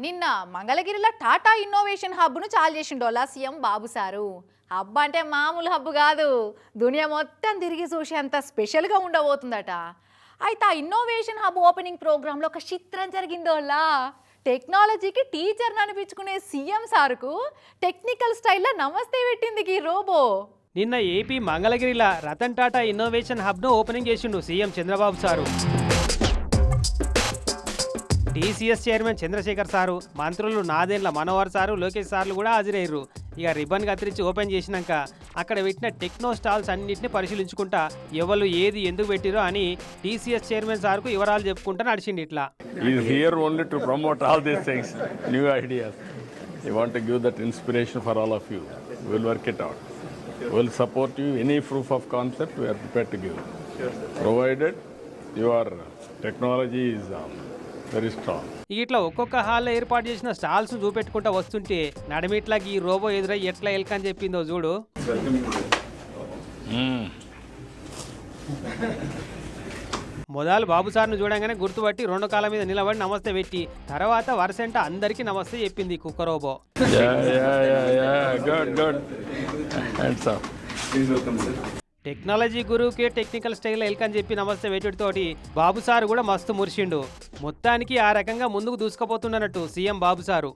నిన్న మంగళగిరిలో టాటా ఇన్నోవేషన్ హబ్ను చాలు చేసిండోలా సీఎం బాబు సారు. హబ్ అంటే మామూలు హబ్ కాదు, దునియా మొత్తం తిరిగి చూసేంత స్పెషల్గా ఉండబోతుందట. అయితే ఆ ఇన్నోవేషన్ హబ్ ఓపెనింగ్ ప్రోగ్రాంలో ఒక చిత్రం జరిగిందోలా. టెక్నాలజీకి టీచర్ని అనిపించుకునే సీఎం సార్కు టెక్నికల్ స్టైల్లో నమస్తే పెట్టింది ఈ రోబో. నిన్న ఏపీ మంగళగిరిలో రతన్ టాటా ఇన్నోవేషన్ హబ్ను ఓపెనింగ్ చేసిండు CM Chandrababu sir. TCS chairman Chandrasekhar sir, మంత్రులు నాదెండ్ల మనోహర్ సారు, లోకేష్ సార్లు కూడా హాజరయ్యారు. ఇక రిబ్బన్ కత్తిరించి ఓపెన్ చేసినాక అక్కడ పెట్టిన టెక్నో స్టాల్స్ అన్నింటినీ పరిశీలించుకుంటా ఎవరు ఏది ఎందుకు పెట్టిరో అని టీసీఎస్ చైర్మన్ సార్కు వివరాలు చెప్పుకుంటా నడిచింది. ఇట్లా here only to promote all these things, new ideas. We want to give that inspiration for all of you. We will work it out. We will support you. Any proof of concept we are prepared to give, provided your technology is very strong. ఇట్లా ఒక్కొక్క హాల్లో ఏర్పాటు చేసిన stalls చూపెట్టుకుంటా వస్తుంటే నడిమిట్లాకి ఈ robo ఎదురై ఎట్లా ఎల్కని చెప్పిందో చూడు. మొదలు బాబు సార్ను చూడంగానే గుర్తుపట్టి రెండు కాళ్ళ మీద నిలబడి నమస్తే పెట్టి తర్వాత వరుసంట అందరికీ నమస్తే చెప్పింది కుక్క రోబో. టెక్నాలజీ గురువుకే టెక్నికల్ స్టైల్లో ఎల్కని చెప్పి నమస్తే వేటుడితోటి బాబు సారు కూడా మస్తు మురిసిండు. మొత్తానికి ఆ రకంగా ముందుకు దూసుకుపోతున్నట్టు సీఎం బాబు సారు.